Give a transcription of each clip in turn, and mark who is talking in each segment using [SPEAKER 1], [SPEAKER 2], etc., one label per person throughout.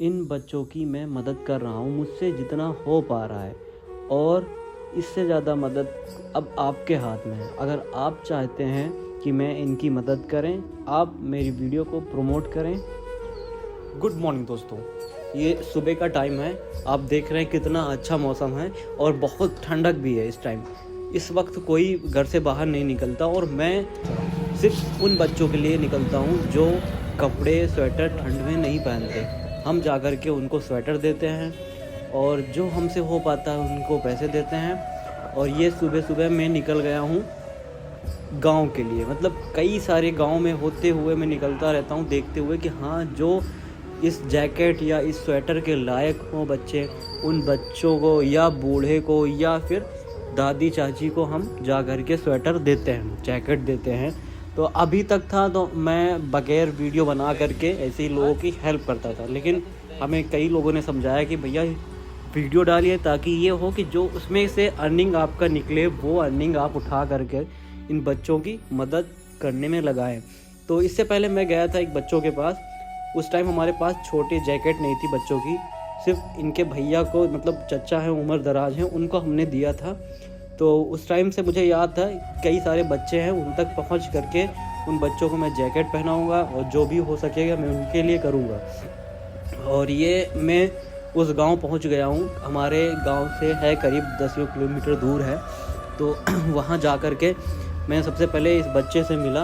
[SPEAKER 1] इन बच्चों की मैं मदद कर रहा हूँ मुझसे जितना हो पा रहा है, और इससे ज़्यादा मदद अब आपके हाथ में है। अगर आप चाहते हैं कि मैं इनकी मदद करें, आप मेरी वीडियो को प्रमोट करें। गुड मॉर्निंग दोस्तों, ये सुबह का टाइम है। आप देख रहे हैं कितना अच्छा मौसम है और बहुत ठंडक भी है इस टाइम। इस वक्त कोई घर से बाहर नहीं निकलता और मैं सिर्फ उन बच्चों के लिए निकलता हूँ जो कपड़े स्वेटर ठंड में नहीं पहनते। हम जा कर के उनको स्वेटर देते हैं और जो हमसे हो पाता है उनको पैसे देते हैं। और ये सुबह सुबह मैं निकल गया हूँ गांव के लिए। मतलब कई सारे गांव में होते हुए मैं निकलता रहता हूँ, देखते हुए कि हाँ, जो इस जैकेट या इस स्वेटर के लायक हो बच्चे, उन बच्चों को या बूढ़े को या फिर दादी चाची को हम जा कर के स्वेटर देते हैं, जैकेट देते हैं। तो अभी तक था तो मैं बगैर वीडियो बना करके ऐसे ही लोगों की हेल्प करता था, लेकिन हमें कई लोगों ने समझाया कि भैया वीडियो डालिए ताकि ये हो कि जो उसमें से अर्निंग आपका निकले वो अर्निंग आप उठा करके इन बच्चों की मदद करने में लगाएं। तो इससे पहले मैं गया था एक बच्चों के पास। उस टाइम हमारे पास छोटी जैकेट नहीं थी बच्चों की, सिर्फ इनके भैया को, मतलब चचा हैं, उम्र दराज हैं, उनको हमने दिया था। तो उस टाइम से मुझे याद था कई सारे बच्चे हैं, उन तक पहुंच करके उन बच्चों को मैं जैकेट पहनाऊंगा और जो भी हो सकेगा मैं उनके लिए करूंगा। और ये मैं उस गांव पहुंच गया हूं। हमारे गांव से है करीब 10 किलोमीटर दूर है। तो वहां जा कर के मैं सबसे पहले इस बच्चे से मिला।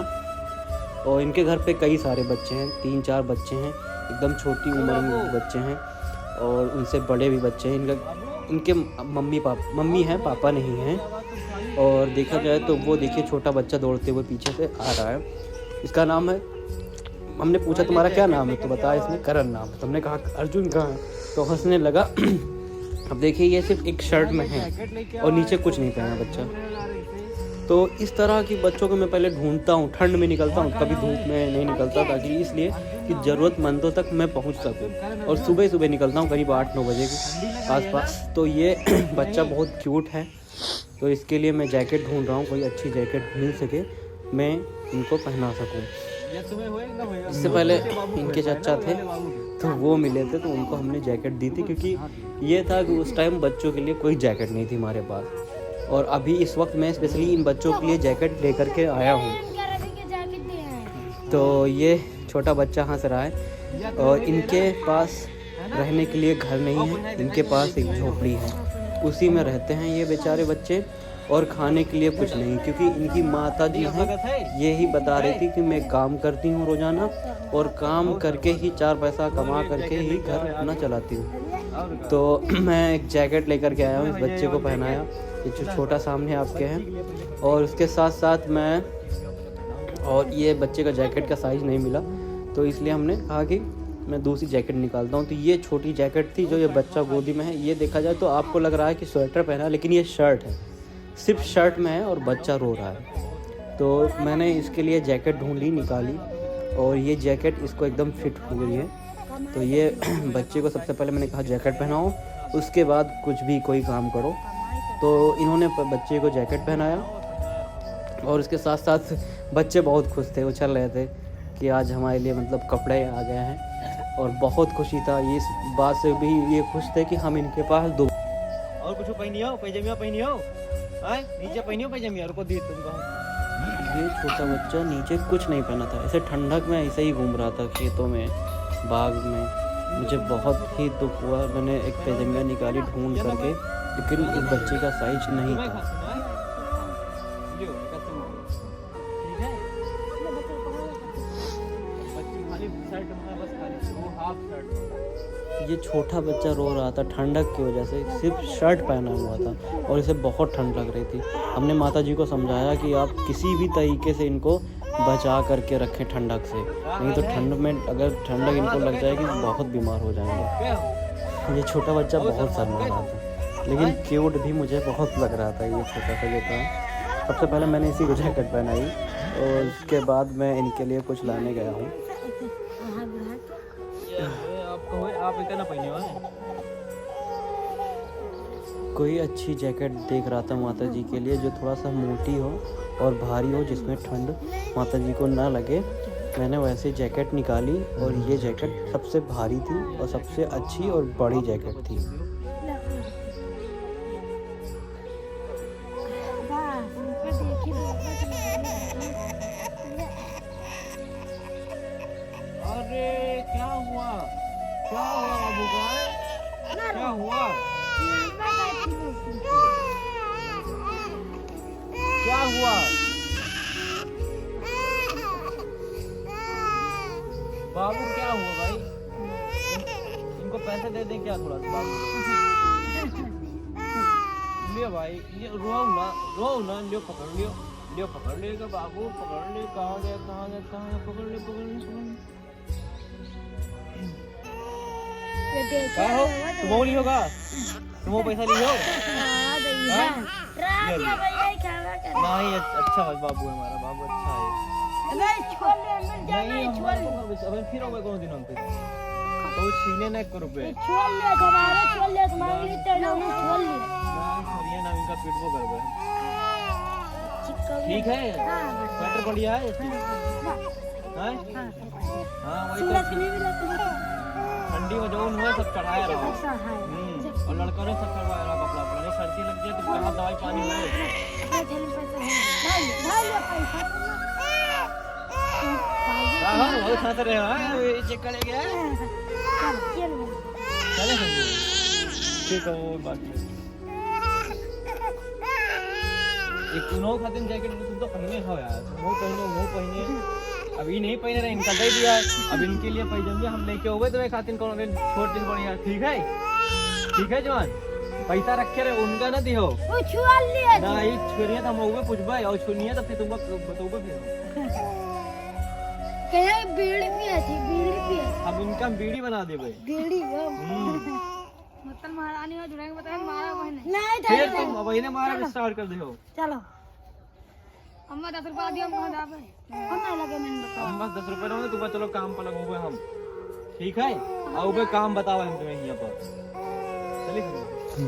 [SPEAKER 1] और इनके घर पे कई सारे बच्चे हैं, 3-4 बच्चे हैं, एकदम छोटी उम्र में बच्चे हैं और उनसे बड़े भी बच्चे हैं। इनके मम्मी हैं, पापा नहीं हैं। और देखा जाए तो वो देखिए छोटा बच्चा दौड़ते हुए पीछे से आ रहा है। इसका नाम है, हमने पूछा तुम्हारा क्या नाम है, तो बताया इसने करण नाम है। तो हमने कहा अर्जुन कहाँ है, तो हंसने लगा। अब देखिए ये सिर्फ एक शर्ट में है और नीचे कुछ नहीं पहना बच्चा। तो इस तरह की बच्चों को मैं पहले ढूंढता हूँ, ठंड में निकलता हूँ, कभी धूप में नहीं निकलता, ताकि इसलिए कि ज़रूरतमंदों तक मैं पहुँच सकूँ। और सुबह सुबह निकलता हूँ करीब 8-9 बजे के आसपास। तो ये बच्चा बहुत क्यूट है, तो इसके लिए मैं जैकेट ढूंढ रहा हूँ, कोई अच्छी जैकेट मिल सके मैं इनको पहना सकूँ। इससे पहले इनके चाचा थे तो वो मिले थे, तो उनको हमने जैकेट दी थी, क्योंकि ये था कि उस टाइम बच्चों के लिए कोई जैकेट नहीं थी हमारे पास। और अभी इस वक्त मैं स्पेशली इन बच्चों के लिए जैकेट लेकर के आया हूँ। तो ये छोटा बच्चा हंस रहा है और इनके पास रहने के लिए घर नहीं है, इनके पास एक झोपड़ी है, उसी में रहते हैं ये बेचारे बच्चे। और खाने के लिए कुछ नहीं, क्योंकि इनकी माता जी हैं, ये ही बता रही थी कि मैं काम करती हूँ रोज़ाना और काम करके ही 4 पैसा कमा करके ही घर अपना चलाती हूँ। तो मैं एक जैकेट लेकर के आया हूँ, इस बच्चे को पहनाया। ये जो छोटा सामने आपके हैं, और उसके साथ साथ मैं, और ये बच्चे का जैकेट का साइज़ नहीं मिला, तो इसलिए हमने कहा कि मैं दूसरी जैकेट निकालता हूँ। तो ये छोटी जैकेट थी जो ये बच्चा गोदी में है। ये देखा जाए तो आपको लग रहा है कि स्वेटर पहना, लेकिन ये शर्ट है, सिर्फ शर्ट में है और बच्चा रो रहा है। तो मैंने इसके लिए जैकेट ढूंढी, निकाली, और ये जैकेट इसको एकदम फिट हो गई है। तो ये बच्चे को सबसे पहले मैंने कहा जैकेट पहनाओ, उसके बाद कुछ भी कोई काम करो। तो इन्होंने बच्चे को जैकेट पहनाया और उसके साथ साथ बच्चे बहुत खुश थे, उछल रहे थे कि आज हमारे लिए मतलब कपड़े आ गए हैं। और बहुत खुशी था, ये इस बात से भी ये खुश थे कि हम इनके पास दो
[SPEAKER 2] और कुछ पहनियो, पैजामा पहनियो, नीचे पहनियो पैजामा को दी तुमको।
[SPEAKER 1] ये छोटा बच्चा नीचे कुछ नहीं पहना था, ऐसे ठंडक में ऐसे ही घूम रहा था खेतों में, बाग में। मुझे बहुत ही दुख हुआ। मैंने एक पैजामा निकाली ढूंढ करके, लेकिन इस बच्चे का साइज नहीं था। ये छोटा बच्चा रो रहा था ठंडक की वजह से, सिर्फ शर्ट पहना हुआ था और इसे बहुत ठंड लग रही थी। हमने माता जी को समझाया कि आप किसी भी तरीके से इनको बचा करके रखें ठंडक से, नहीं तो ठंड में अगर ठंडक इनको लग जाएगी तो बहुत बीमार हो जाएंगे। ये छोटा बच्चा बहुत शर्मा रहा था, लेकिन क्यूट भी मुझे बहुत लग रहा था ये छोटा सा जो था। सबसे पहले मैंने इसी को जैकेट पहनाई और उसके बाद मैं इनके लिए कुछ लाने गया हूँ। कोई अच्छी जैकेट देख रहा था माता जी के लिए, जो थोड़ा सा मोटी हो और भारी हो, जिसमें ठंड माता जी को ना लगे। मैंने वैसे जैकेट निकाली और ये जैकेट सबसे भारी थी और सबसे अच्छी और बड़ी जैकेट थी।
[SPEAKER 2] अरे क्या हुआ बाबू का? क्या हुआ? क्या हुआ? बाबू क्या हुआ भाई? इनको पैसे दे दें क्या थोड़ा सा बाबू? लियो भाई, ये रो ना, लियो पकड़ लियो बाबू, पकड़ लियो। कहाँ गया? पकड़ लियो। क्या हो? तुम वो नहीं होगा? तुम वो पैसा लियो? नहीं, अच्छा बाबू है हमारा, बाबू अच्छा है। नहीं, अबे फिर हो गए कौन दिन हम पे? तो छीने ना 1 रुपए।
[SPEAKER 3] छोड़ ले तुम्हारे लिए छोड़ ले।
[SPEAKER 2] छोड़िए ना, इनका पीठ वो कर गए। ठीक है, स्वेटर बढ़िया है। हाँ वही तो, ठंडी में जो उन्होंने सब चढ़ाया रहा। और लड़कों ने सब करवाया रहा कपड़ा अपना। नहीं सर्दी लग जाए तो कहाँ दवाई पानी हुए। बहुत खाते रहे चेक गया। चले ठीक है, वो बात नहीं। एक उन्हों खातिर जैकेट तुम तो पहने हो यार, वो पहने अभी नहीं पहने रहे, इनका दे दिया। अब इनके लिए पैजामे हम लेके हो गए तो खातिर कौन छोड़ दिन बढ़िया। ठीक है जवान, पैसा रखे रहे उनका ना दियो ना। ये छोरिया तो हम लोग पूछबे और छोनिया तो फिर तुमको बताऊंगा फिर।
[SPEAKER 3] बीड़ी भी है।
[SPEAKER 2] अब इनका बीड़ी बना देबे।
[SPEAKER 3] मतलब महारानी और जुड़ेंगे बताएं मारा बहन
[SPEAKER 2] फिर तुम वही ने मारा स्टार्ट कर दियो।
[SPEAKER 3] चलो अम्मा 10 रुपया दियो हम दाब हम नहीं लगे मैंने बताओ।
[SPEAKER 2] हम बस 10 रुपए दोगे तो चलो काम पर लगोगे हम। ठीक है, और काम बताओ हम तुम्हें यहाँ पर। चलिए।